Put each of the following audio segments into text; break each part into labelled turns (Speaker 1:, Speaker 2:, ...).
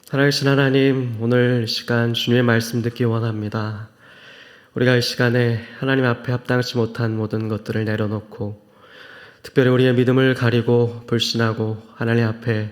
Speaker 1: 살아계신 하나님, 오늘 시간 주님의 말씀 듣기 원합니다. 우리가 이 시간에 하나님 앞에 합당치 못한 모든 것들을 내려놓고 특별히 우리의 믿음을 가리고 불신하고 하나님 앞에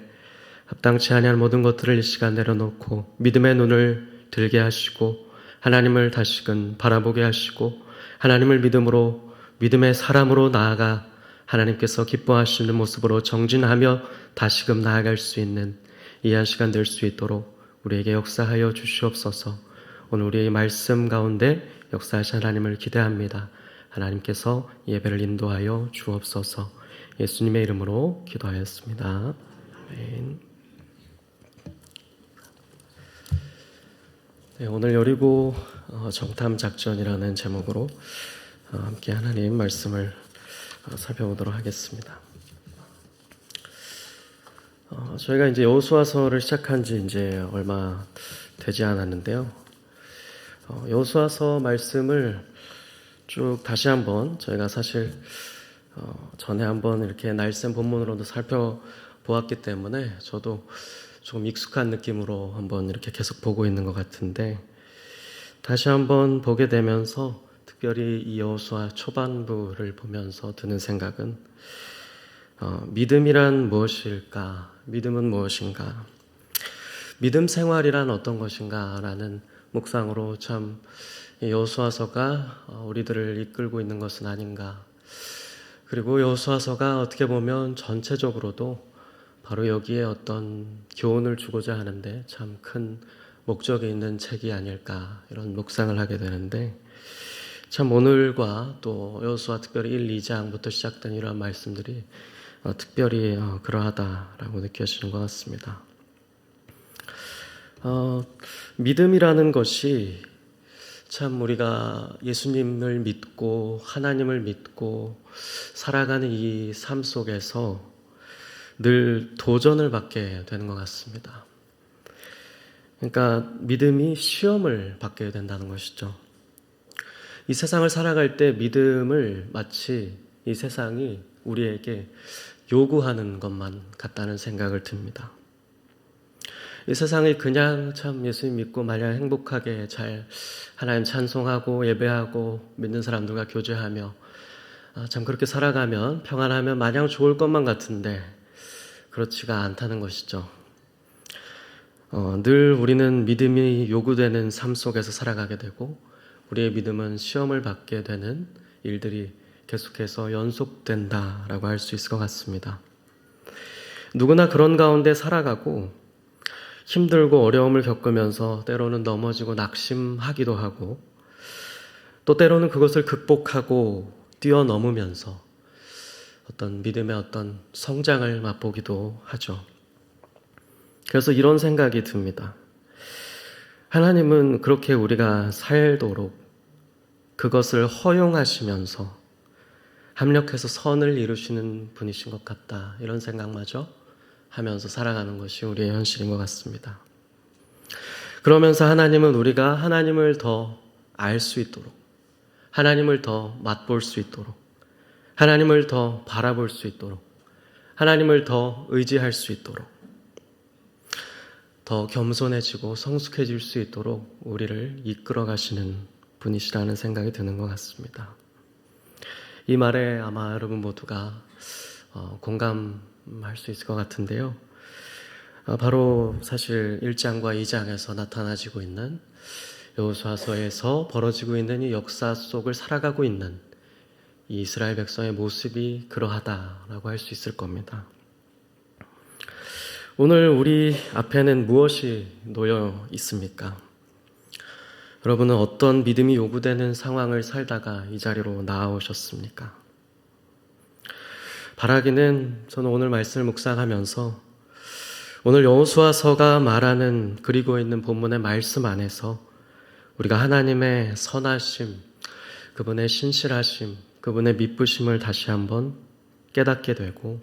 Speaker 1: 합당치 아니한 모든 것들을 이 시간 내려놓고 믿음의 눈을 들게 하시고 하나님을 다시금 바라보게 하시고 하나님을 믿음으로 믿음의 사람으로 나아가 하나님께서 기뻐하시는 모습으로 정진하며 다시금 나아갈 수 있는 이한 시간 될 수 있도록 우리에게 역사하여 주시옵소서. 오늘 우리의 말씀 가운데 역사하신 하나님을 기대합니다. 하나님께서 예배를 인도하여 주옵소서. 예수님의 이름으로 기도하였습니다. 아멘. 네, 오늘 여리고 정탐 작전이라는 제목으로 함께 하나님 말씀을 살펴보도록 하겠습니다. 저희가 이제 여호수아서를 시작한 지 이제 얼마 되지 않았는데요. 여호수아서 말씀을 쭉 다시 한번 저희가 사실 전에 한번 이렇게 날쌘 본문으로도 살펴보았기 때문에 저도 조금 익숙한 느낌으로 한번 이렇게 계속 보고 있는 것 같은데 다시 한번 보게 되면서 특별히 이 여호수아 초반부를 보면서 드는 생각은 믿음이란 무엇일까? 믿음은 무엇인가? 믿음 생활이란 어떤 것인가? 라는 묵상으로 참 여호수아서가 우리들을 이끌고 있는 것은 아닌가? 그리고 여호수아서가 어떻게 보면 전체적으로도 바로 여기에 어떤 교훈을 주고자 하는데 참 큰 목적이 있는 책이 아닐까 이런 묵상을 하게 되는데 참 오늘과 또 여호수아 특별히 1, 2장부터 시작된 이러한 말씀들이 특별히 그러하다라고 느껴지는 것 같습니다. 믿음이라는 것이 참 우리가 예수님을 믿고 하나님을 믿고 살아가는 이 삶 속에서 늘 도전을 받게 되는 것 같습니다. 그러니까 믿음이 시험을 받게 된다는 것이죠. 이 세상을 살아갈 때 믿음을 마치 이 세상이 우리에게 요구하는 것만 같다는 생각을 듭니다. 이 세상이 그냥 참 예수님 믿고 마냥 행복하게 잘 하나님 찬송하고 예배하고 믿는 사람들과 교제하며 참 그렇게 살아가면 평안하면 마냥 좋을 것만 같은데 그렇지가 않다는 것이죠. 늘 우리는 믿음이 요구되는 삶 속에서 살아가게 되고 우리의 믿음은 시험을 받게 되는 일들이 계속해서 연속된다라고 할 수 있을 것 같습니다. 누구나 그런 가운데 살아가고 힘들고 어려움을 겪으면서 때로는 넘어지고 낙심하기도 하고 또 때로는 그것을 극복하고 뛰어넘으면서 어떤 믿음의 어떤 성장을 맛보기도 하죠. 그래서 이런 생각이 듭니다. 하나님은 그렇게 우리가 살도록 그것을 허용하시면서 합력해서 선을 이루시는 분이신 것 같다. 이런 생각마저 하면서 살아가는 것이 우리의 현실인 것 같습니다. 그러면서 하나님은 우리가 하나님을 더 알 수 있도록 하나님을 더 맛볼 수 있도록 하나님을 더 바라볼 수 있도록 하나님을 더 의지할 수 있도록 더 겸손해지고 성숙해질 수 있도록 우리를 이끌어 가시는 분이시라는 생각이 드는 것 같습니다. 이 말에 아마 여러분 모두가 공감할 수 있을 것 같은데요. 바로 사실 1장과 2장에서 나타나지고 있는 여호수아서에서 벌어지고 있는 이 역사 속을 살아가고 있는 이 이스라엘 백성의 모습이 그러하다라고 할 수 있을 겁니다. 오늘 우리 앞에는 무엇이 놓여 있습니까? 여러분은 어떤 믿음이 요구되는 상황을 살다가 이 자리로 나아오셨습니까? 바라기는 저는 오늘 말씀을 묵상하면서 오늘 여호수아서가 말하는 그리고 있는 본문의 말씀 안에서 우리가 하나님의 선하심, 그분의 신실하심, 그분의 미쁘심을 다시 한번 깨닫게 되고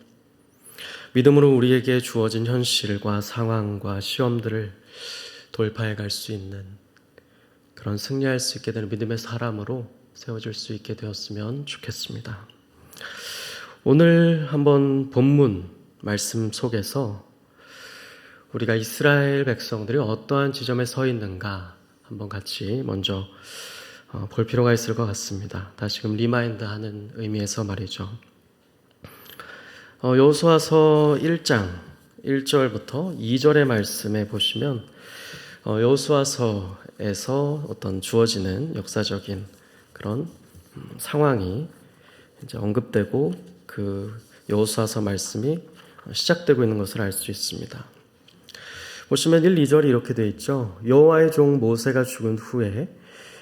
Speaker 1: 믿음으로 우리에게 주어진 현실과 상황과 시험들을 돌파해 갈 수 있는 그런 승리할 수 있게 되는 믿음의 사람으로 세워질 수 있게 되었으면 좋겠습니다. 오늘 한번 본문 말씀 속에서 우리가 이스라엘 백성들이 어떠한 지점에 서 있는가 한번 같이 먼저 볼 필요가 있을 것 같습니다. 다시금 리마인드하는 의미에서 말이죠. 여호수아서 1장 1절부터 2절의 말씀에 보시면 여호수아서에서 어떤 주어지는 역사적인 그런 상황이 이제 언급되고 그 여호수아서 말씀이 시작되고 있는 것을 알 수 있습니다. 보시면 1, 2절이 이렇게 되어 있죠. 여호와의 종 모세가 죽은 후에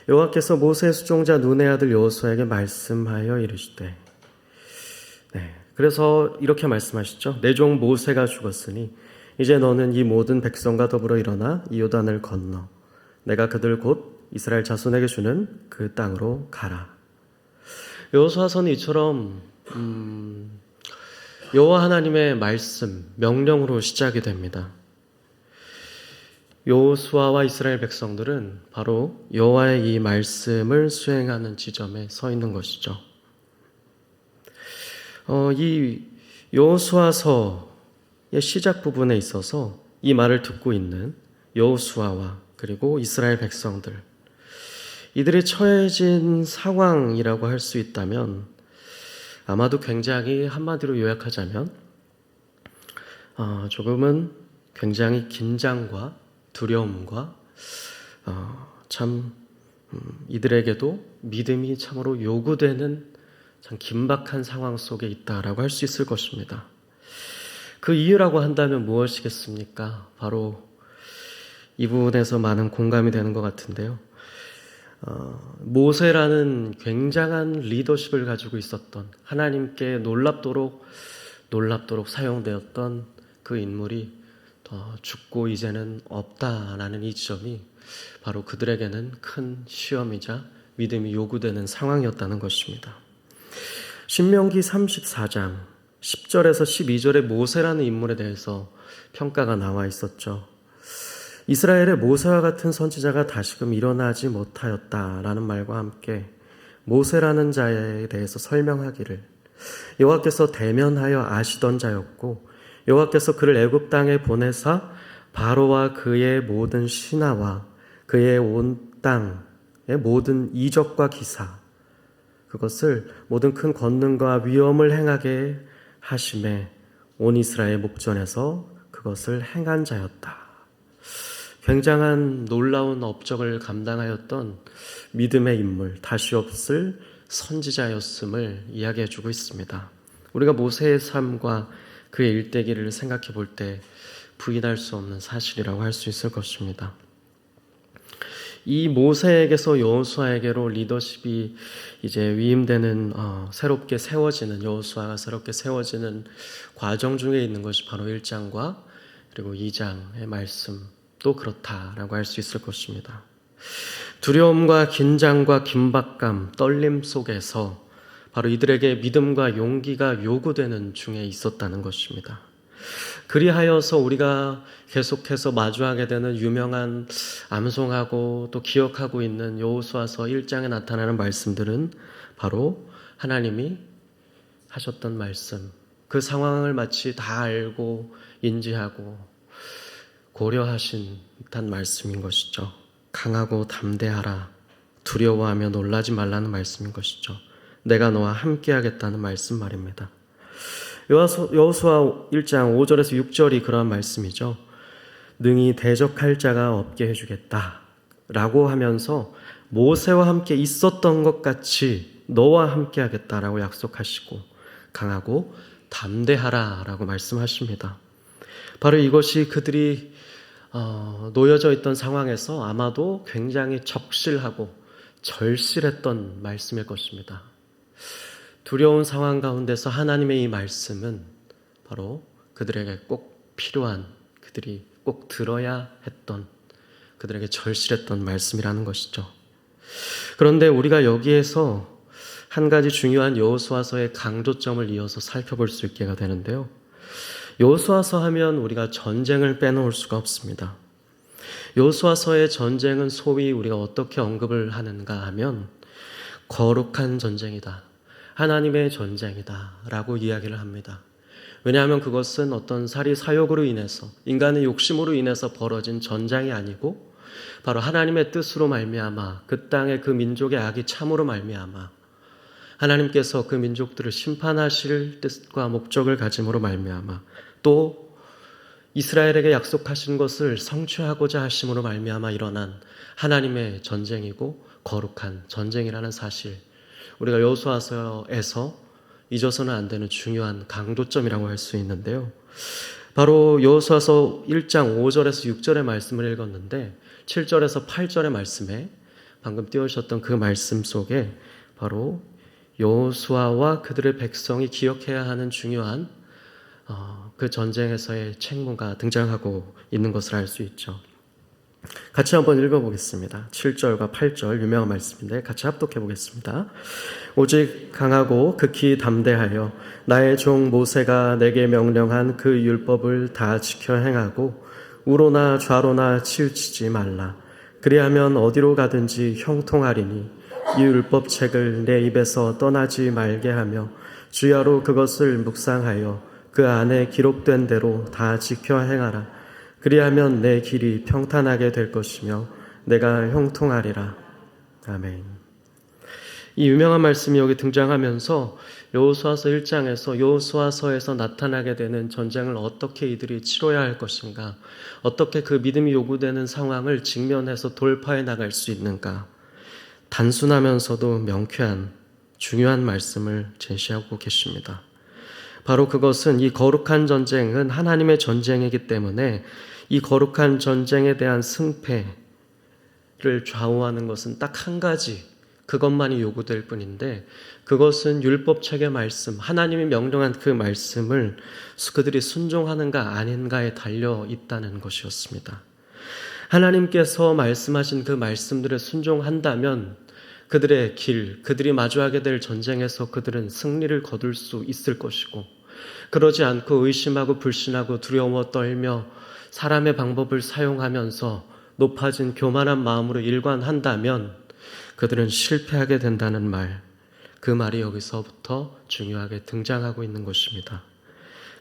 Speaker 1: 여호와께서 모세의 수종자 눈의 아들 여호수아에게 말씀하여 이르시되, 그래서 이렇게 말씀하시죠. 내 종 모세가 죽었으니 이제 너는 이 모든 백성과 더불어 일어나 이 요단을 건너 내가 그들 곧 이스라엘 자손에게 주는 그 땅으로 가라. 여호수아서는 이처럼 여호와 하나님의 말씀, 명령으로 시작이 됩니다. 여호수아와 이스라엘 백성들은 바로 여호와의 이 말씀을 수행하는 지점에 서 있는 것이죠. 이 여호수아서의 시작 부분에 있어서 이 말을 듣고 있는 여호수아와 그리고 이스라엘 백성들, 이들이 처해진 상황이라고 할 수 있다면 아마도 굉장히 한마디로 요약하자면 조금은 굉장히 긴장과 두려움과 참 이들에게도 믿음이 참으로 요구되는 참 긴박한 상황 속에 있다라고 할 수 있을 것입니다. 그 이유라고 한다면 무엇이겠습니까? 바로 이 부분에서 많은 공감이 되는 것 같은데요. 모세라는 굉장한 리더십을 가지고 있었던, 하나님께 놀랍도록 사용되었던 그 인물이 죽고 이제는 없다라는 이 지점이 바로 그들에게는 큰 시험이자 믿음이 요구되는 상황이었다는 것입니다. 신명기 34장 10절에서 12절에 모세라는 인물에 대해서 평가가 나와 있었죠. 이스라엘의 모세와 같은 선지자가 다시금 일어나지 못하였다라는 말과 함께 모세라는 자에 대해서 설명하기를, 여호와께서 대면하여 아시던 자였고 여호와께서 그를 애굽 땅에 보내사 바로와 그의 모든 신하와 그의 온 땅의 모든 이적과 기사, 그것을 모든 큰 권능과 위엄을 행하게 하심에 온 이스라엘 목전에서 그것을 행한 자였다. 굉장한 놀라운 업적을 감당하였던 믿음의 인물, 다시 없을 선지자였음을 이야기해주고 있습니다. 우리가 모세의 삶과 그의 일대기를 생각해 볼 때 부인할 수 없는 사실이라고 할 수 있을 것입니다. 이 모세에게서 여호수아에게로 리더십이 이제 위임되는 새롭게 세워지는, 여호수아가 새롭게 세워지는 과정 중에 있는 것이 바로 1장과 그리고 2장의 말씀도 그렇다라고 할 수 있을 것입니다. 두려움과 긴장과 긴박감, 떨림 속에서 바로 이들에게 믿음과 용기가 요구되는 중에 있었다는 것입니다. 그리하여서 우리가 계속해서 마주하게 되는 유명한 암송하고 또 기억하고 있는 여호수아서 1장에 나타나는 말씀들은 바로 하나님이 하셨던 말씀, 그 상황을 마치 다 알고 인지하고 고려하신 듯한 말씀인 것이죠. 강하고 담대하라, 두려워하며 놀라지 말라는 말씀인 것이죠. 내가 너와 함께 하겠다는 말씀 말입니다. 여호수아 1장 5절에서 6절이 그러한 말씀이죠. 능히 대적할 자가 없게 해주겠다 라고 하면서 모세와 함께 있었던 것 같이 너와 함께 하겠다라고 약속하시고 강하고 담대하라 라고 말씀하십니다. 바로 이것이 그들이 놓여져 있던 상황에서 아마도 굉장히 적실하고 절실했던 말씀일 것입니다. 두려운 상황 가운데서 하나님의 이 말씀은 바로 그들에게 꼭 필요한, 그들이 꼭 들어야 했던, 그들에게 절실했던 말씀이라는 것이죠. 그런데 우리가 여기에서 한 가지 중요한 여호수아서의 강조점을 이어서 살펴볼 수 있게 되는데요. 여호수아서 하면 우리가 전쟁을 빼놓을 수가 없습니다. 여호수아서의 전쟁은 소위 우리가 어떻게 언급을 하는가 하면 거룩한 전쟁이다, 하나님의 전쟁이다 라고 이야기를 합니다. 왜냐하면 그것은 어떤 사리사욕으로 인해서 인간의 욕심으로 인해서 벌어진 전쟁이 아니고 바로 하나님의 뜻으로 말미암아 그 땅의 그 민족의 악이 참으로 말미암아 하나님께서 그 민족들을 심판하실 뜻과 목적을 가짐으로 말미암아 또 이스라엘에게 약속하신 것을 성취하고자 하심으로 말미암아 일어난 하나님의 전쟁이고 거룩한 전쟁이라는 사실, 우리가 여호수아서에서 잊어서는 안 되는 중요한 강조점이라고 할 수 있는데요. 바로 여호수아서 1장 5절에서 6절의 말씀을 읽었는데 7절에서 8절의 말씀에 방금 띄우셨던 그 말씀 속에 바로 여호수아와 그들의 백성이 기억해야 하는 중요한 그 전쟁에서의 책무가 등장하고 있는 것을 알 수 있죠. 같이 한번 읽어보겠습니다. 7절과 8절 유명한 말씀인데 같이 합독해 보겠습니다. 오직 강하고 극히 담대하여 나의 종 모세가 내게 명령한 그 율법을 다 지켜 행하고 우로나 좌로나 치우치지 말라. 그리하면 어디로 가든지 형통하리니 이 율법책을 내 입에서 떠나지 말게 하며 주야로 그것을 묵상하여 그 안에 기록된 대로 다 지켜 행하라. 그리하면 내 길이 평탄하게 될 것이며 내가 형통하리라. 아멘. 이 유명한 말씀이 여기 등장하면서 여호수아서 1장에서 여호수아서에서 나타나게 되는 전쟁을 어떻게 이들이 치러야 할 것인가, 어떻게 그 믿음이 요구되는 상황을 직면해서 돌파해 나갈 수 있는가, 단순하면서도 명쾌한 중요한 말씀을 제시하고 계십니다. 바로 그것은 이 거룩한 전쟁은 하나님의 전쟁이기 때문에 이 거룩한 전쟁에 대한 승패를 좌우하는 것은 딱 한 가지, 그것만이 요구될 뿐인데 그것은 율법책의 말씀, 하나님이 명령한 그 말씀을 그들이 순종하는가 아닌가에 달려 있다는 것이었습니다. 하나님께서 말씀하신 그 말씀들에 순종한다면 그들의 길, 그들이 마주하게 될 전쟁에서 그들은 승리를 거둘 수 있을 것이고, 그러지 않고 의심하고 불신하고 두려워 떨며 사람의 방법을 사용하면서 높아진 교만한 마음으로 일관한다면 그들은 실패하게 된다는 말, 그 말이 여기서부터 중요하게 등장하고 있는 것입니다.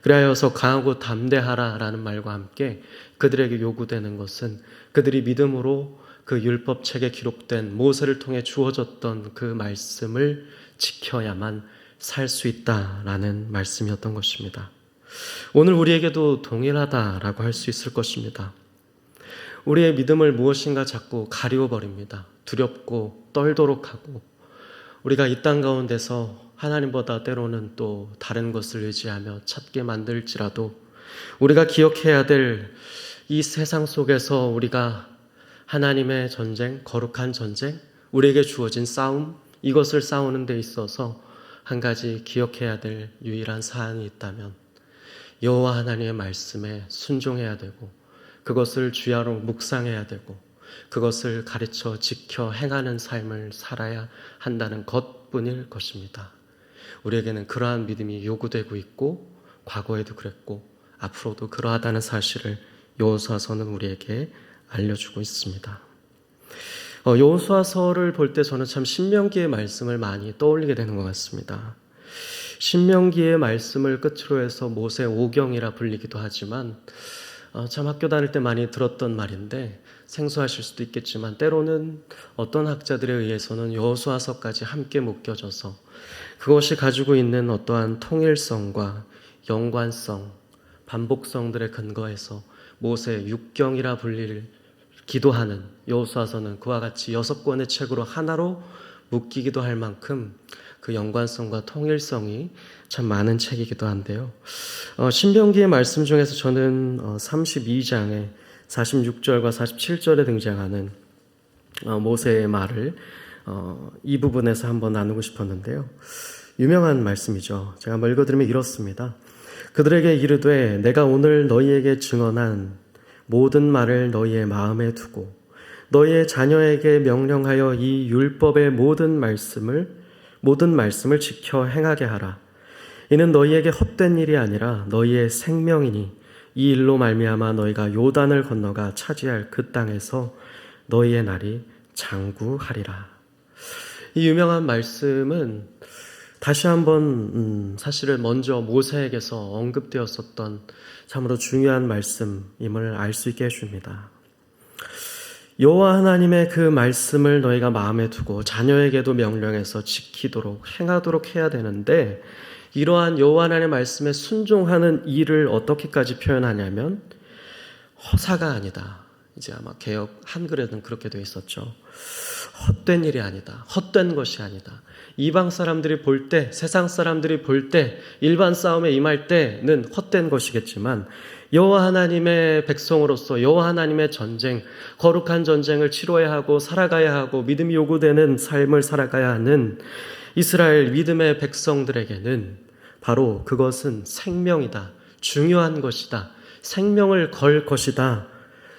Speaker 1: 그리하여서 강하고 담대하라라는 말과 함께 그들에게 요구되는 것은 그들이 믿음으로 그 율법책에 기록된 모세를 통해 주어졌던 그 말씀을 지켜야만 살 수 있다라는 말씀이었던 것입니다. 오늘 우리에게도 동일하다라고 할 수 있을 것입니다. 우리의 믿음을 무엇인가 자꾸 가리워버립니다. 두렵고 떨도록 하고, 우리가 이 땅 가운데서 하나님보다 때로는 또 다른 것을 의지하며 찾게 만들지라도 우리가 기억해야 될 이 세상 속에서 우리가 하나님의 전쟁, 거룩한 전쟁, 우리에게 주어진 싸움, 이것을 싸우는 데 있어서 한 가지 기억해야 될 유일한 사안이 있다면 여호와 하나님의 말씀에 순종해야 되고 그것을 주야로 묵상해야 되고 그것을 가르쳐 지켜 행하는 삶을 살아야 한다는 것뿐일 것입니다. 우리에게는 그러한 믿음이 요구되고 있고 과거에도 그랬고 앞으로도 그러하다는 사실을 여호수아서는 우리에게 알려주고 있습니다. 여호수아서를 볼 때 저는 참 신명기의 말씀을 많이 떠올리게 되는 것 같습니다. 신명기의 말씀을 끝으로 해서 모세 오경이라 불리기도 하지만 참 학교 다닐 때 많이 들었던 말인데 생소하실 수도 있겠지만 때로는 어떤 학자들에 의해서는 여호수아서까지 함께 묶여져서 그것이 가지고 있는 어떠한 통일성과 연관성, 반복성들의 근거에서 모세 육경이라 불리기도 하는 여호수아서는 그와 같이 6권의 책으로 하나로 묶이기도 할 만큼 그 연관성과 통일성이 참 많은 책이기도 한데요. 신명기의 말씀 중에서 저는 32장에 46절과 47절에 등장하는 모세의 말을 이 부분에서 한번 나누고 싶었는데요. 유명한 말씀이죠. 제가 한번 읽어드리면 이렇습니다. 그들에게 이르되 내가 오늘 너희에게 증언한 모든 말을 너희의 마음에 두고 너희의 자녀에게 명령하여 이 율법의 모든 말씀을 지켜 행하게 하라. 이는 너희에게 헛된 일이 아니라 너희의 생명이니 이 일로 말미암아 너희가 요단을 건너가 차지할 그 땅에서 너희의 날이 장구하리라. 이 유명한 말씀은 다시 한번 사실은 먼저 모세에게서 언급되었었던 참으로 중요한 말씀임을 알 수 있게 해줍니다. 여호와 하나님의 그 말씀을 너희가 마음에 두고 자녀에게도 명령해서 지키도록 행하도록 해야 되는데, 이러한 여호와 하나님의 말씀에 순종하는 일을 어떻게까지 표현하냐면 허사가 아니다. 이제 아마 개역 한글에는 그렇게 되어 있었죠. 헛된 일이 아니다. 헛된 것이 아니다. 이방 사람들이 볼 때, 세상 사람들이 볼 때, 일반 싸움에 임할 때는 헛된 것이겠지만, 여호와 하나님의 백성으로서 여호와 하나님의 전쟁, 거룩한 전쟁을 치러야 하고 살아가야 하고 믿음이 요구되는 삶을 살아가야 하는 이스라엘 믿음의 백성들에게는 바로 그것은 생명이다. 중요한 것이다. 생명을 걸 것이다.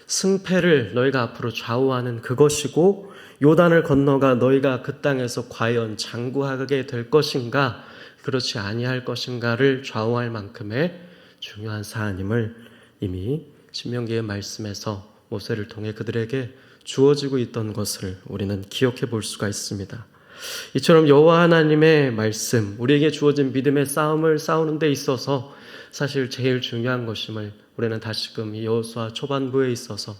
Speaker 1: 승패를 너희가 앞으로 좌우하는 그것이고, 요단을 건너가 너희가 그 땅에서 과연 장구하게 될 것인가, 그렇지 아니할 것인가를 좌우할 만큼의 중요한 사안임을 이미 신명기의 말씀에서 모세를 통해 그들에게 주어지고 있던 것을 우리는 기억해 볼 수가 있습니다. 이처럼 여호와 하나님의 말씀, 우리에게 주어진 믿음의 싸움을 싸우는 데 있어서 사실 제일 중요한 것임을 우리는 다시금 이 여호수아 초반부에 있어서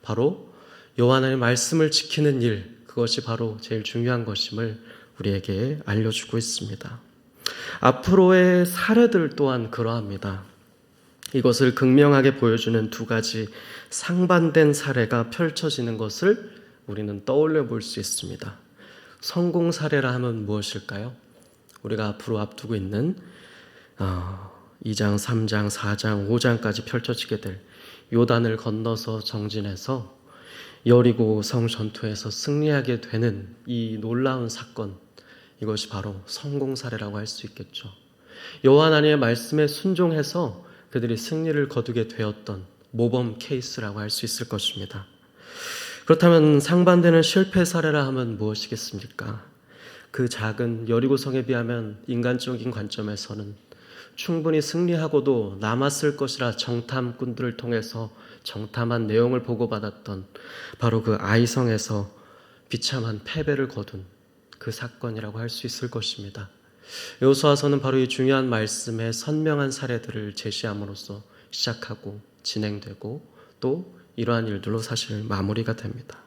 Speaker 1: 바로 여호와 하나님의 말씀을 지키는 일, 그것이 바로 제일 중요한 것임을 우리에게 알려주고 있습니다. 앞으로의 사례들 또한 그러합니다. 이것을 극명하게 보여주는 두 가지 상반된 사례가 펼쳐지는 것을 우리는 떠올려 볼 수 있습니다. 성공 사례라 하면 무엇일까요? 우리가 앞으로 앞두고 있는 2장, 3장, 4장, 5장까지 펼쳐지게 될 요단을 건너서 정진해서 여리고 성 전투에서 승리하게 되는 이 놀라운 사건, 이것이 바로 성공 사례라고 할 수 있겠죠. 여호와 하나님의 말씀에 순종해서 그들이 승리를 거두게 되었던 모범 케이스라고 할 수 있을 것입니다. 그렇다면 상반되는 실패 사례라 하면 무엇이겠습니까? 그 작은 여리고성에 비하면 인간적인 관점에서는 충분히 승리하고도 남았을 것이라 정탐꾼들을 통해서 정탐한 내용을 보고받았던 바로 그 아이성에서 비참한 패배를 거둔 그 사건이라고 할 수 있을 것입니다. 여호수아서는 바로 이 중요한 말씀의 선명한 사례들을 제시함으로써 시작하고 진행되고 또 이러한 일들로 사실 마무리가 됩니다.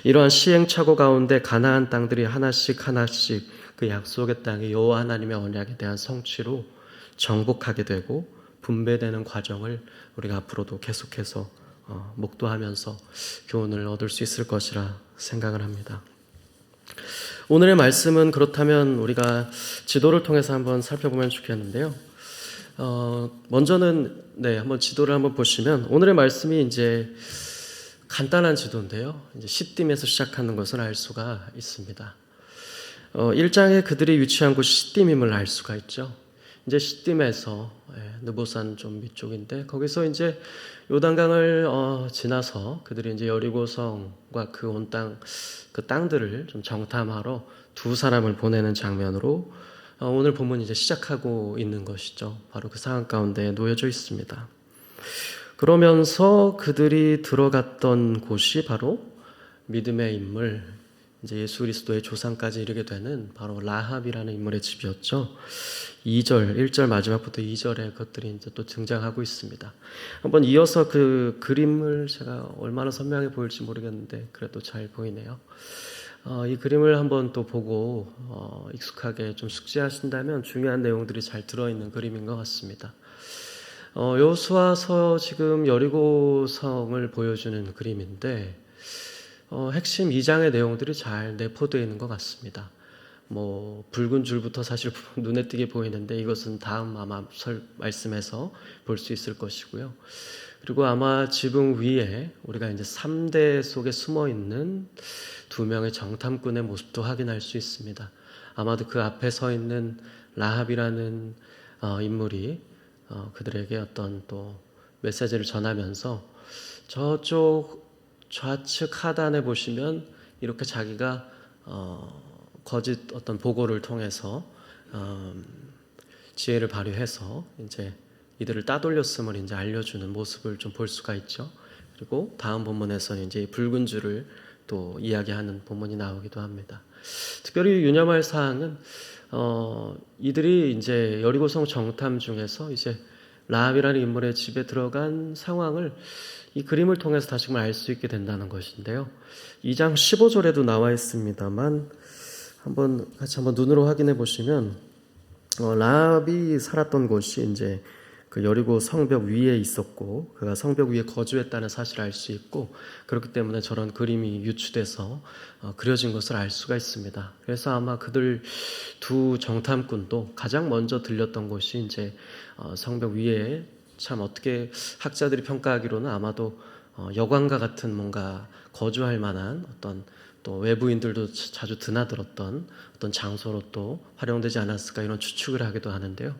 Speaker 1: 이러한 시행착오 가운데 가나안 땅들이 하나씩 그 약속의 땅이 여호와 하나님의 언약에 대한 성취로 정복하게 되고 분배되는 과정을 우리가 앞으로도 계속해서 목도하면서 교훈을 얻을 수 있을 것이라 생각을 합니다. 오늘의 말씀은 그렇다면 우리가 지도를 통해서 한번 살펴보면 좋겠는데요. 먼저는 한번 지도를 한번 보시면 오늘의 말씀이 이제 간단한 지도인데요. 이제 시딤에서 시작하는 것을 알 수가 있습니다. 1장에 그들이 위치한 곳이 시딤임을 알 수가 있죠. 이제 시딤에서 느보산 좀 위쪽인데 거기서 이제 요단강을 지나서 그들이 이제 여리고성과 그 온 땅, 그 땅들을 좀 정탐하러 두 사람을 보내는 장면으로 오늘 본문이 이제 시작하고 있는 것이죠. 바로 그 상황 가운데 놓여져 있습니다. 그러면서 그들이 들어갔던 곳이 바로 믿음의 인물, 이제 예수 그리스도의 조상까지 이르게 되는 바로 라합이라는 인물의 집이었죠. 1절 마지막부터 2절에 그것들이 이제 또 등장하고 있습니다. 한번 이어서 그 그림을 제가 얼마나 선명하게 보일지 모르겠는데 그래도 잘 보이네요. 이 그림을 한번 또 보고 익숙하게 좀 숙지하신다면 중요한 내용들이 잘 들어있는 그림인 것 같습니다. 여호수아서 지금 여리고성을 보여주는 그림인데 핵심 2장의 내용들이 잘 내포되어 있는 것 같습니다. 붉은 줄부터 사실 눈에 띄게 보이는데 이것은 다음 아마 말씀에서 볼 수 있을 것이고요. 그리고 아마 지붕 위에 우리가 이제 3대 속에 숨어 있는 두 명의 정탐꾼의 모습도 확인할 수 있습니다. 아마도 그 앞에 서 있는 라합이라는 인물이 그들에게 어떤 또 메시지를 전하면서 저쪽 좌측 하단에 보시면 이렇게 자기가 거짓 어떤 보고를 통해서 지혜를 발휘해서 이제 이들을 따돌렸음을 이제 알려주는 모습을 좀 볼 수가 있죠. 그리고 다음 본문에서는 이제 이 붉은 줄을 또 이야기하는 본문이 나오기도 합니다. 특별히 유념할 사항은 이들이 이제 여리고성 정탐 중에서 이제 라합이라는 인물의 집에 들어간 상황을 이 그림을 통해서 다시금 알 수 있게 된다는 것인데요. 2장 15절에도 나와 있습니다만 같이 한번 눈으로 확인해 보시면 라합이 살았던 곳이 이제 그 여리고 성벽 위에 있었고 그가 성벽 위에 거주했다는 사실을 알 수 있고 그렇기 때문에 저런 그림이 유추돼서 그려진 것을 알 수가 있습니다. 그래서 아마 그들 두 정탐꾼도 가장 먼저 들렸던 곳이 이제 성벽 위에 참 어떻게 학자들이 평가하기로는 아마도 여관과 같은 뭔가 거주할 만한 어떤 또 외부인들도 자주 드나들었던 어떤 장소로 또 활용되지 않았을까 이런 추측을 하기도 하는데요.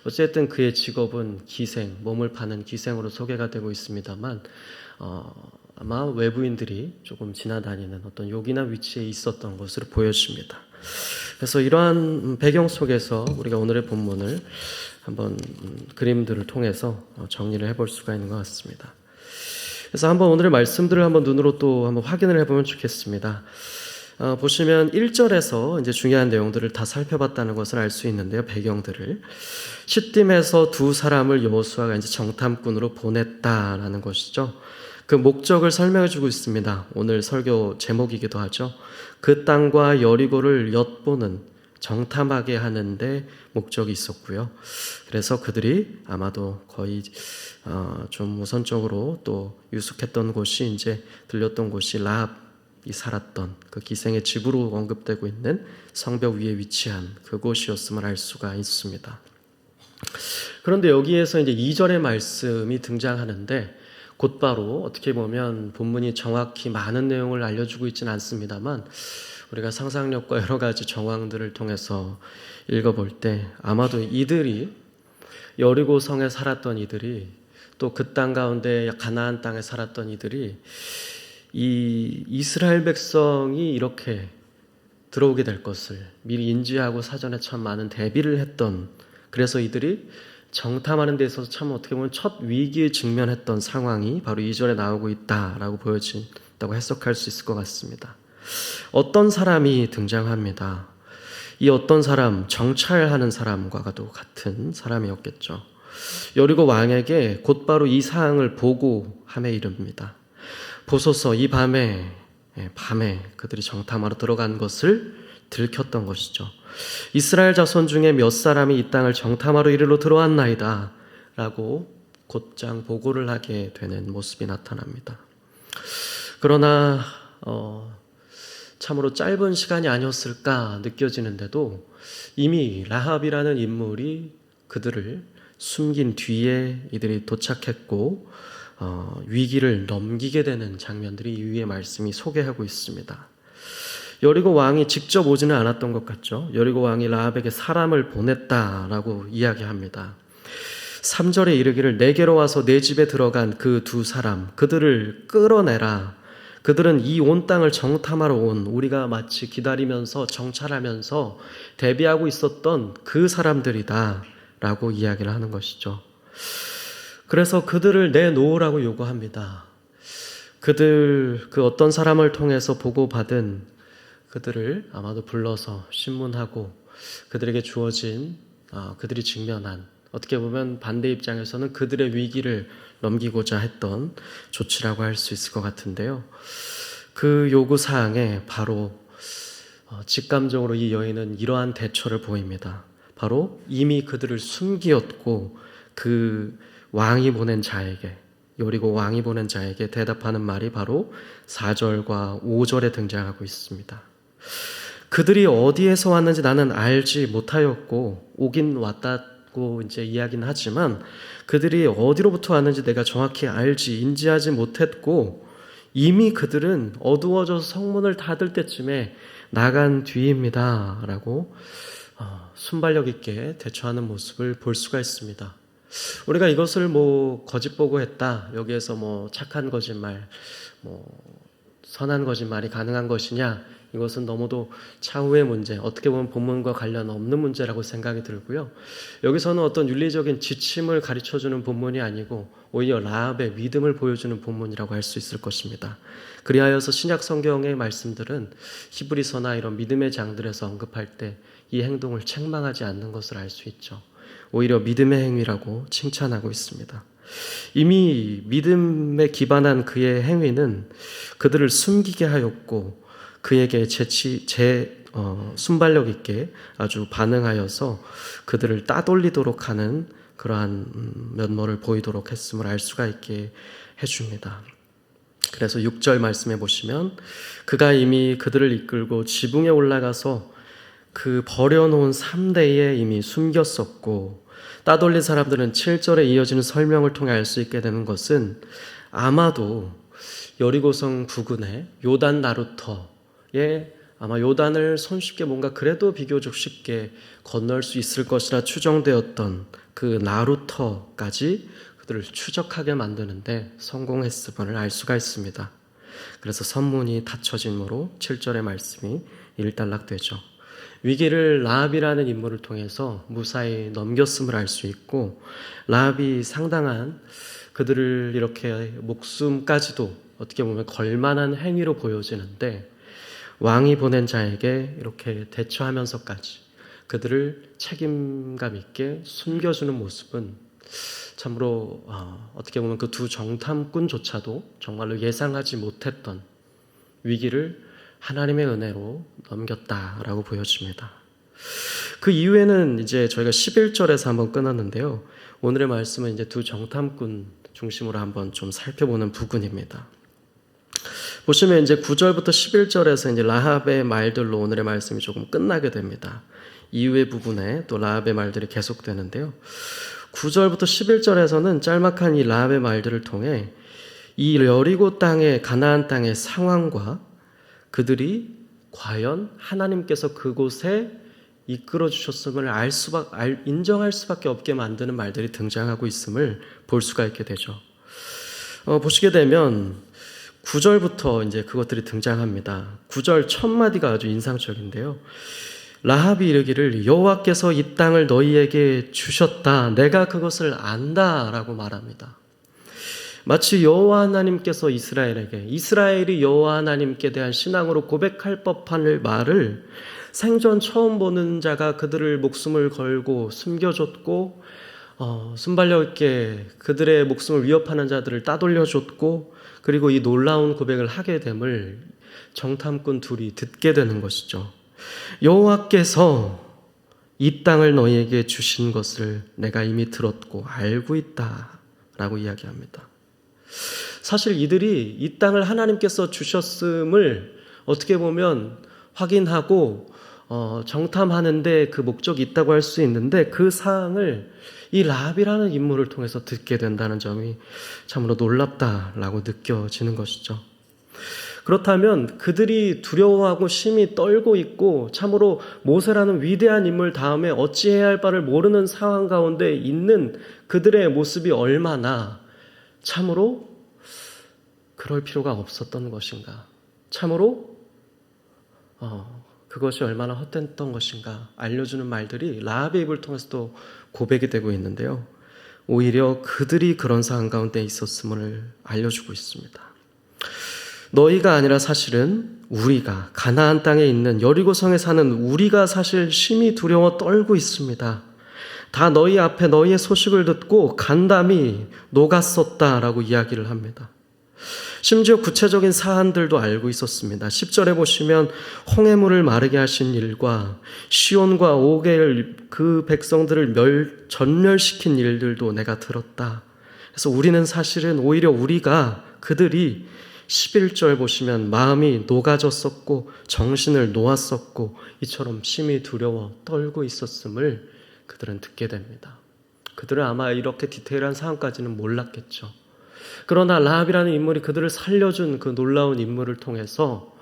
Speaker 1: 어쨌든 그의 직업은 기생, 몸을 파는 기생으로 소개가 되고 있습니다만 아마 외부인들이 조금 지나다니는 어떤 요긴한 위치에 있었던 것으로 보여집니다. 그래서 이러한 배경 속에서 우리가 오늘의 본문을 한번 그림들을 통해서 정리를 해볼 수가 있는 것 같습니다. 그래서 한번 오늘의 말씀들을 한번 눈으로 또 한번 확인을 해보면 좋겠습니다. 보시면 1절에서 이제 중요한 내용들을 다 살펴봤다는 것을 알 수 있는데요. 배경들을. 시딤에서 두 사람을 여호수아가 이제 정탐꾼으로 보냈다라는 것이죠. 그 목적을 설명해 주고 있습니다. 오늘 설교 제목이기도 하죠. 그 땅과 여리고를 엿보는 정탐하게 하는데 목적이 있었고요. 그래서 그들이 아마도 거의 좀 우선적으로 또 유숙했던 곳이 이제 들렸던 곳이 라합이 살았던 그 기생의 집으로 언급되고 있는 성벽 위에 위치한 그곳이었음을 알 수가 있습니다. 그런데 여기에서 이제 2절의 말씀이 등장하는데 곧바로 어떻게 보면 본문이 정확히 많은 내용을 알려주고 있지는 않습니다만 우리가 상상력과 여러 가지 정황들을 통해서 읽어볼 때 아마도 이들이 여리고 성에 살았던 이들이 또 그 땅 가운데 가나안 땅에 살았던 이들이 이 이스라엘 백성이 이렇게 들어오게 될 것을 미리 인지하고 사전에 참 많은 대비를 했던 그래서 이들이 정탐하는 데 있어서 참 어떻게 보면 첫 위기에 직면했던 상황이 바로 2절에 나오고 있다라고 보여진다고 해석할 수 있을 것 같습니다. 어떤 사람이 등장합니다. 이 어떤 사람, 정찰하는 사람과도 같은 사람이었겠죠. 여리고 왕에게 곧바로 이 사항을 보고함에 이릅니다. 보소서 이 밤에 그들이 정탐하러 들어간 것을 들켰던 것이죠. 이스라엘 자손 중에 몇 사람이 이 땅을 정탐하러 이리로 들어왔나이다 라고 곧장 보고를 하게 되는 모습이 나타납니다. 그러나 참으로 짧은 시간이 아니었을까 느껴지는데도 이미 라합이라는 인물이 그들을 숨긴 뒤에 이들이 도착했고 위기를 넘기게 되는 장면들이 이 위에 말씀이 소개하고 있습니다. 여리고 왕이 직접 오지는 않았던 것 같죠. 여리고 왕이 라합에게 사람을 보냈다라고 이야기합니다. 3절에 이르기를 내게로 와서 내 집에 들어간 그 두 사람 그들을 끌어내라. 그들은 이 온 땅을 정탐하러 온 우리가 마치 기다리면서 정찰하면서 대비하고 있었던 그 사람들이다 라고 이야기를 하는 것이죠. 그래서 그들을 내놓으라고 요구합니다. 그 어떤 사람을 통해서 보고받은 그들을 아마도 불러서 신문하고 그들에게 주어진 그들이 직면한 어떻게 보면 반대 입장에서는 그들의 위기를 넘기고자 했던 조치라고 할 수 있을 것 같은데요. 그 요구사항에 바로 직감적으로 이 여인은 이러한 대처를 보입니다. 바로 이미 그들을 숨기었고 그 왕이 보낸 자에게 여리고 왕이 보낸 자에게 대답하는 말이 바로 4절과 5절에 등장하고 있습니다. 그들이 어디에서 왔는지 나는 알지 못하였고 오긴 왔다고 이제 이야기는 하지만 그들이 어디로부터 왔는지 내가 정확히 인지하지 못했고 이미 그들은 어두워져서 성문을 닫을 때쯤에 나간 뒤입니다 라고 순발력 있게 대처하는 모습을 볼 수가 있습니다. 우리가 이것을 거짓 보고했다 여기에서 착한 거짓말 선한 거짓말이 가능한 것이냐 이것은 너무도 차후의 문제, 어떻게 보면 본문과 관련 없는 문제라고 생각이 들고요. 여기서는 어떤 윤리적인 지침을 가르쳐주는 본문이 아니고 오히려 라합의 믿음을 보여주는 본문이라고 할 수 있을 것입니다. 그리하여서 신약 성경의 말씀들은 히브리서나 이런 믿음의 장들에서 언급할 때 이 행동을 책망하지 않는 것을 알 수 있죠. 오히려 믿음의 행위라고 칭찬하고 있습니다. 이미 믿음에 기반한 그의 행위는 그들을 숨기게 하였고 그에게 순발력 있게 아주 반응하여서 그들을 따돌리도록 하는 그러한 면모를 보이도록 했음을 알 수가 있게 해줍니다. 그래서 6절 말씀해 보시면 그가 이미 그들을 이끌고 지붕에 올라가서 그 버려놓은 3대에 이미 숨겼었고, 따돌린 사람들은 7절에 이어지는 설명을 통해 알 수 있게 되는 것은 아마도 여리고성 부근의 요단 나루터에 아마 요단을 손쉽게 뭔가 그래도 비교적 쉽게 건널 수 있을 것이라 추정되었던 그 나루터까지 그들을 추적하게 만드는데 성공했음을 알 수가 있습니다. 그래서 선문이 닫혀짐으로 7절의 말씀이 일단락되죠. 위기를 라합이라는 인물을 통해서 무사히 넘겼음을 알 수 있고, 라합이 상당한 그들을 이렇게 목숨까지도 어떻게 보면 걸만한 행위로 보여지는데, 왕이 보낸 자에게 이렇게 대처하면서까지 그들을 책임감 있게 숨겨주는 모습은 참으로 어떻게 보면 그 두 정탐꾼조차도 정말로 예상하지 못했던 위기를 하나님의 은혜로 넘겼다라고 보여집니다. 그 이후에는 이제 저희가 11절에서 한번 끊었는데요. 오늘의 말씀은 이제 두 정탐꾼 중심으로 한번 좀 살펴보는 부분입니다. 보시면 이제 9절부터 11절에서 이제 라합의 말들로 오늘의 말씀이 조금 끝나게 됩니다. 이후의 부분에 또 라합의 말들이 계속되는데요. 9절부터 11절에서는 짤막한 이 라합의 말들을 통해 이 여리고 땅의 가나안 땅의 상황과 그들이 과연 하나님께서 그곳에 이끌어 주셨음을 인정할 수밖에 없게 만드는 말들이 등장하고 있음을 볼 수가 있게 되죠. 보시게 되면 9절부터 이제 그것들이 등장합니다. 9절 첫 마디가 아주 인상적인데요. 라합이 이르기를 여호와께서 이 땅을 너희에게 주셨다. 내가 그것을 안다라고 말합니다. 마치 여호와 하나님께서 이스라엘이 여호와 하나님께 대한 신앙으로 고백할 법한 말을 생전 처음 보는 자가 그들을 목숨을 걸고 숨겨줬고 순발력 있게 그들의 목숨을 위협하는 자들을 따돌려줬고 그리고 이 놀라운 고백을 하게 됨을 정탐꾼 둘이 듣게 되는 것이죠. 여호와께서 이 땅을 너희에게 주신 것을 내가 이미 들었고 알고 있다라고 이야기합니다. 사실 이들이 이 땅을 하나님께서 주셨음을 어떻게 보면 확인하고 정탐하는데 그 목적이 있다고 할 수 있는데 그 사항을 이 라합이라는 인물을 통해서 듣게 된다는 점이 참으로 놀랍다라고 느껴지는 것이죠. 그렇다면 그들이 두려워하고 심히 떨고 있고 참으로 모세라는 위대한 인물 다음에 어찌해야 할 바를 모르는 상황 가운데 있는 그들의 모습이 얼마나 참으로 그럴 필요가 없었던 것인가, 참으로 그것이 얼마나 헛됐던 것인가 알려주는 말들이 라합의 입을 통해서도 고백이 되고 있는데요. 오히려 그들이 그런 상황 가운데 있었음을 알려주고 있습니다. 너희가 아니라 사실은 우리가 가나안 땅에 있는 여리고성에 사는 우리가 사실 심히 두려워 떨고 있습니다. 다 너희 앞에 너희의 소식을 듣고 간담이 녹았었다라고 이야기를 합니다. 심지어 구체적인 사안들도 알고 있었습니다. 10절에 보시면 홍해물을 마르게 하신 일과 시온과 오게를 그 백성들을 전멸시킨 일들도 내가 들었다. 그래서 우리는 사실은 오히려 그들이 11절 보시면 마음이 녹아졌었고 정신을 놓았었고 이처럼 심히 두려워 떨고 있었음을 그들은 듣게 됩니다. 그들은 아마 이렇게 디테일한 상황까지는 몰랐겠죠. 그러나 라합이라는 인물이 그들을 살려준 그 놀라운 인물을 통해서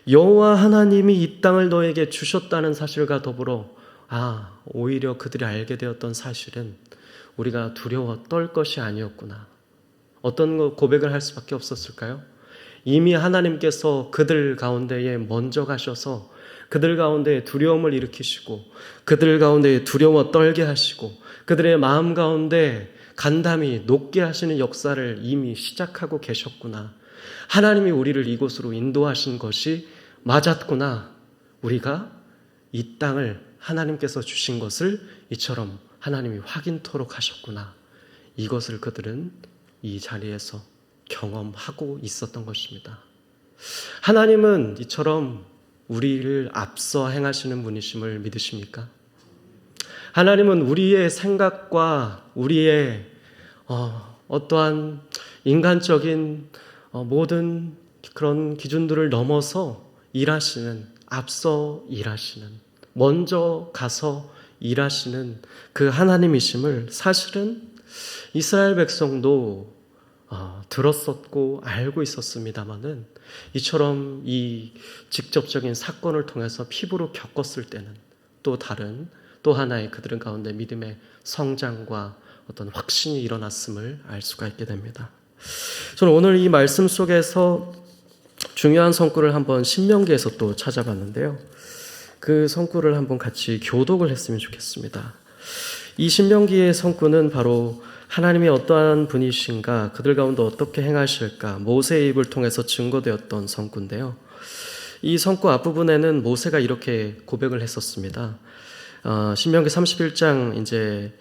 Speaker 1: 여호와 하나님이 이 땅을 너에게 주셨다는 사실과 더불어 오히려 그들이 알게 되었던 사실은 우리가 두려워 떨 것이 아니었구나. 어떤 고백을 할 수밖에 없었을까요? 이미 하나님께서 그들 가운데에 먼저 가셔서 그들 가운데에 두려움을 일으키시고 그들 가운데에 두려워 떨게 하시고 그들의 마음 가운데 간담이 높게 하시는 역사를 이미 시작하고 계셨구나. 하나님이 우리를 이곳으로 인도하신 것이 맞았구나. 우리가 이 땅을 하나님께서 주신 것을 이처럼 하나님이 확인토록 하셨구나. 이것을 그들은 이 자리에서 경험하고 있었던 것입니다. 하나님은 이처럼 우리를 앞서 행하시는 분이심을 믿으십니까? 하나님은 우리의 생각과 우리의 어떠한 인간적인 모든 그런 기준들을 넘어서 일하시는, 앞서 일하시는, 먼저 가서 일하시는 그 하나님이심을 사실은 이스라엘 백성도 들었었고 알고 있었습니다마는 이처럼 이 직접적인 사건을 통해서 피부로 겪었을 때는 또 다른 또 하나의 그들 가운데 믿음의 성장과 어떤 확신이 일어났음을 알 수가 있게 됩니다. 저는 오늘 이 말씀 속에서 중요한 성구를 한번 신명기에서 또 찾아봤는데요. 그 성구를 한번 같이 교독을 했으면 좋겠습니다. 이 신명기의 성구는 바로 하나님이 어떠한 분이신가, 그들 가운데 어떻게 행하실까, 모세의 입을 통해서 증거되었던 성구인데요. 이 성구 앞부분에는 모세가 이렇게 고백을 했었습니다. 신명기 31장 이제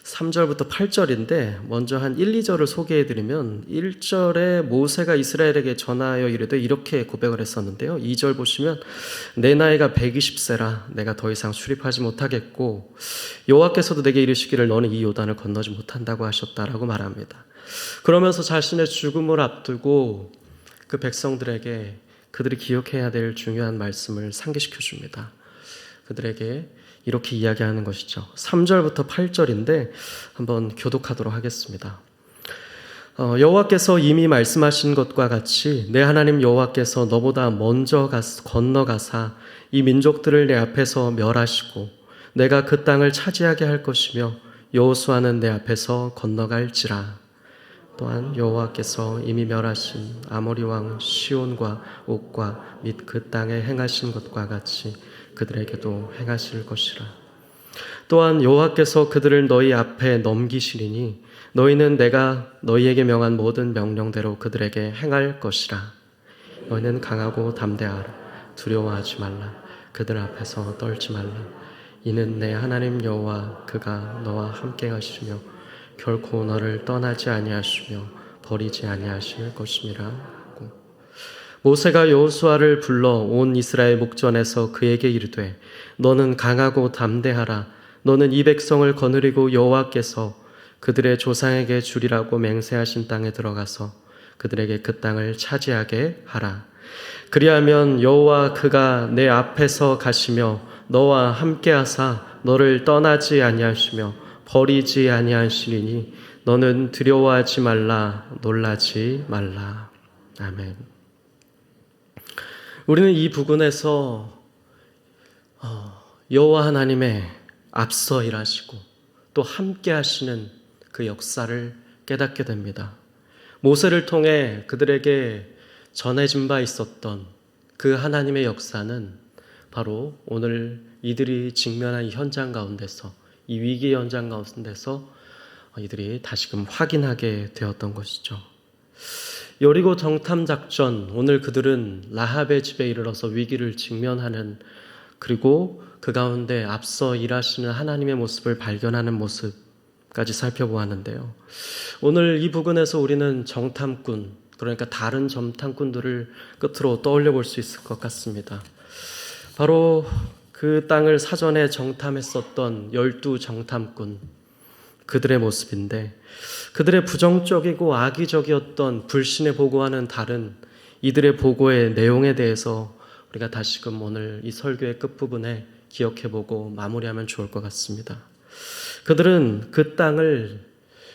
Speaker 1: 3절부터 8절인데 먼저 한 1, 2절을 소개해드리면 1절에 모세가 이스라엘에게 전하여 이르되 이렇게 고백을 했었는데요. 2절 보시면 내 나이가 120세라 내가 더 이상 출입하지 못하겠고 여호와께서도 내게 이르시기를 너는 이 요단을 건너지 못한다고 하셨다라고 말합니다. 그러면서 자신의 죽음을 앞두고 그 백성들에게 그들이 기억해야 될 중요한 말씀을 상기시켜 줍니다. 그들에게 이렇게 이야기하는 것이죠. 3절부터 8절인데 한번 교독하도록 하겠습니다. 여호와께서 이미 말씀하신 것과 같이 내 하나님 여호와께서 너보다 먼저 건너가사 이 민족들을 내 앞에서 멸하시고 내가 그 땅을 차지하게 할 것이며 여호수아는 내 앞에서 건너갈지라. 또한 여호와께서 이미 멸하신 아모리 왕 시온과 옥과 및 그 땅에 행하신 것과 같이 그들에게도 행하실 것이라. 또한 여호와께서 그들을 너희 앞에 넘기시리니 너희는 내가 너희에게 명한 모든 명령대로 그들에게 행할 것이라. 너희는 강하고 담대하라. 두려워하지 말라. 그들 앞에서 떨지 말라. 이는 내 하나님 여호와 그가 너와 함께 하시며 결코 너를 떠나지 아니하시며 버리지 아니하실 것임이라. 모세가 여호수아를 불러 온 이스라엘 목전에서 그에게 이르되 너는 강하고 담대하라. 너는 이 백성을 거느리고 여호와께서 그들의 조상에게 주리라고 맹세하신 땅에 들어가서 그들에게 그 땅을 차지하게 하라. 그리하면 여호와 그가 내 앞에서 가시며 너와 함께하사 너를 떠나지 아니하시며 버리지 아니하시리니 너는 두려워하지 말라. 놀라지 말라. 아멘. 우리는 이 부분에서 여호와 하나님의 앞서 일하시고 또 함께 하시는 그 역사를 깨닫게 됩니다. 모세를 통해 그들에게 전해진 바 있었던 그 하나님의 역사는 바로 오늘 이들이 직면한 이 현장 가운데서, 이 위기 현장 가운데서 이들이 다시금 확인하게 되었던 것이죠. 여리고 정탐 작전, 오늘 그들은 라합의 집에 이르러서 위기를 직면하는, 그리고 그 가운데 앞서 일하시는 하나님의 모습을 발견하는 모습까지 살펴보았는데요. 오늘 이 부분에서 우리는 정탐꾼, 그러니까 다른 정탐꾼들을 끝으로 떠올려 볼 수 있을 것 같습니다. 바로 그 땅을 사전에 정탐했었던 12 정탐꾼, 그들의 모습인데, 그들의 부정적이고 악의적이었던 불신에 보고하는 다른 이들의 보고의 내용에 대해서 우리가 다시금 오늘 이 설교의 끝부분에 기억해보고 마무리하면 좋을 것 같습니다. 그들은 그 땅을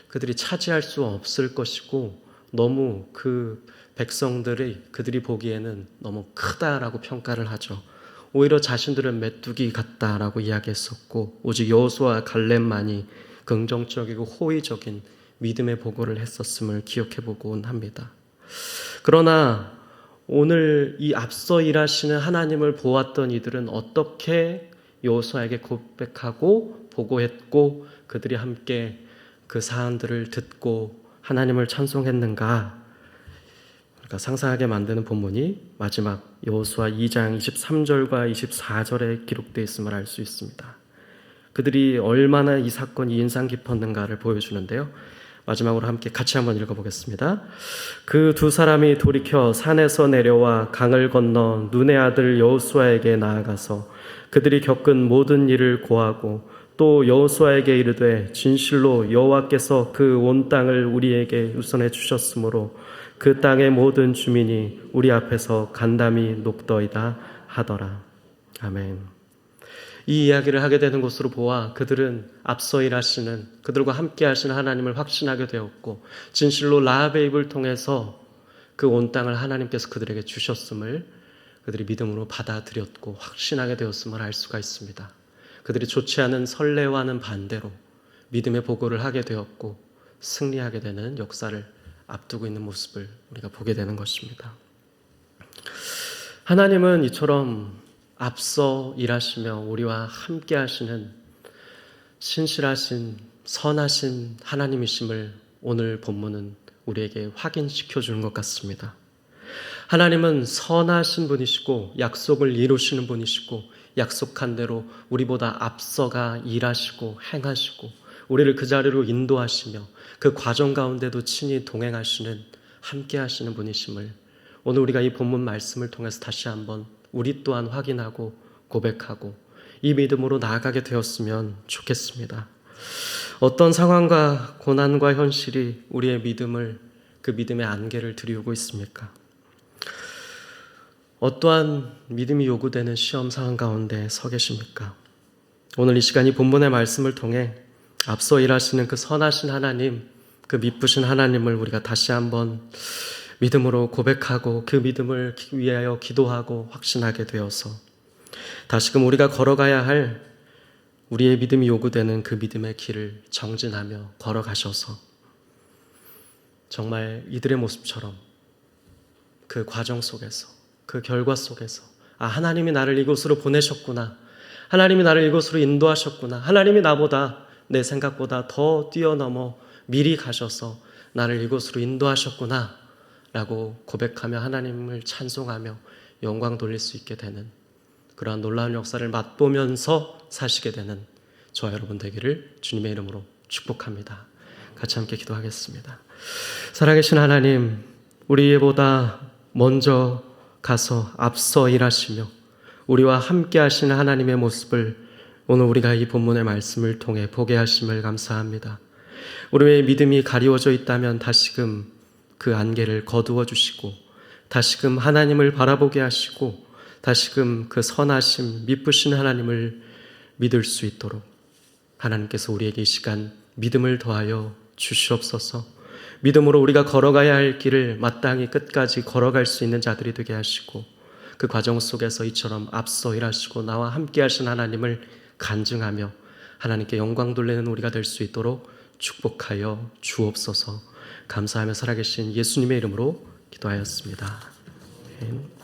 Speaker 1: 그들이 차지할 수 없을 것이고 너무 그 백성들이 그들이 보기에는 너무 크다라고 평가를 하죠. 오히려 자신들은 메뚜기 같다라고 이야기했었고 오직 여호수아와 갈렙만이 긍정적이고 호의적인 믿음의 보고를 했었음을 기억해보곤 합니다. 그러나 오늘 이 앞서 일하시는 하나님을 보았던 이들은 어떻게 여호수아에게 고백하고 보고했고 그들이 함께 그 사안들을 듣고 하나님을 찬송했는가? 그러니까 상상하게 만드는 본문이 마지막 여호수아 2장 23절과 24절에 기록되어 있음을 알 수 있습니다. 그들이 얼마나 이 사건이 인상 깊었는가를 보여주는데요. 마지막으로 함께 같이 한번 읽어보겠습니다. 그 두 사람이 돌이켜 산에서 내려와 강을 건너 눈의 아들 여호수아에게 나아가서 그들이 겪은 모든 일을 고하고 또 여호수아에게 이르되 진실로 여호와께서 그 온 땅을 우리에게 유선해 주셨으므로 그 땅의 모든 주민이 우리 앞에서 간담이 녹더이다 하더라. 아멘. 이 이야기를 하게 되는 것으로 보아 그들은 앞서 일하시는 그들과 함께 하시는 하나님을 확신하게 되었고 진실로 라합의 입을 통해서 그 온 땅을 하나님께서 그들에게 주셨음을 그들이 믿음으로 받아들였고 확신하게 되었음을 알 수가 있습니다. 그들이 좋지 않은 설레와는 반대로 믿음의 보고를 하게 되었고 승리하게 되는 역사를 앞두고 있는 모습을 우리가 보게 되는 것입니다. 하나님은 이처럼 앞서 일하시며 우리와 함께 하시는 신실하신 선하신 하나님이심을 오늘 본문은 우리에게 확인시켜 주는 것 같습니다. 하나님은 선하신 분이시고 약속을 이루시는 분이시고 약속한 대로 우리보다 앞서가 일하시고 행하시고 우리를 그 자리로 인도하시며 그 과정 가운데도 친히 동행하시는 함께 하시는 분이심을 오늘 우리가 이 본문 말씀을 통해서 다시 한번 우리 또한 확인하고 고백하고 이 믿음으로 나아가게 되었으면 좋겠습니다. 어떤 상황과 고난과 현실이 우리의 믿음을 그 믿음의 안개를 드리우고 있습니까? 어떠한 믿음이 요구되는 시험 상황 가운데 서 계십니까? 오늘 이 시간 이 본문의 말씀을 통해 앞서 일하시는 그 선하신 하나님, 그 미쁘신 하나님을 우리가 다시 한번 믿음으로 고백하고 그 믿음을 위하여 기도하고 확신하게 되어서 다시금 우리가 걸어가야 할 우리의 믿음이 요구되는 그 믿음의 길을 정진하며 걸어가셔서 정말 이들의 모습처럼 그 과정 속에서 그 결과 속에서 하나님이 나를 이곳으로 보내셨구나. 하나님이 나를 이곳으로 인도하셨구나. 하나님이 나보다 내 생각보다 더 뛰어넘어 미리 가셔서 나를 이곳으로 인도하셨구나 라고 고백하며 하나님을 찬송하며 영광 돌릴 수 있게 되는 그러한 놀라운 역사를 맛보면서 사시게 되는 저와 여러분 되기를 주님의 이름으로 축복합니다. 같이 함께 기도하겠습니다. 살아계신 하나님, 우리보다 먼저 가서 앞서 일하시며 우리와 함께 하시는 하나님의 모습을 오늘 우리가 이 본문의 말씀을 통해 보게 하심을 감사합니다. 우리의 믿음이 가리워져 있다면 다시금 그 안개를 거두어 주시고 다시금 하나님을 바라보게 하시고 다시금 그 선하심 미쁘신 하나님을 믿을 수 있도록 하나님께서 우리에게 이 시간 믿음을 더하여 주시옵소서. 믿음으로 우리가 걸어가야 할 길을 마땅히 끝까지 걸어갈 수 있는 자들이 되게 하시고 그 과정 속에서 이처럼 앞서 일하시고 나와 함께 하신 하나님을 간증하며 하나님께 영광 돌리는 우리가 될 수 있도록 축복하여 주옵소서. 감사하며 살아계신 예수님의 이름으로 기도하였습니다. 아멘.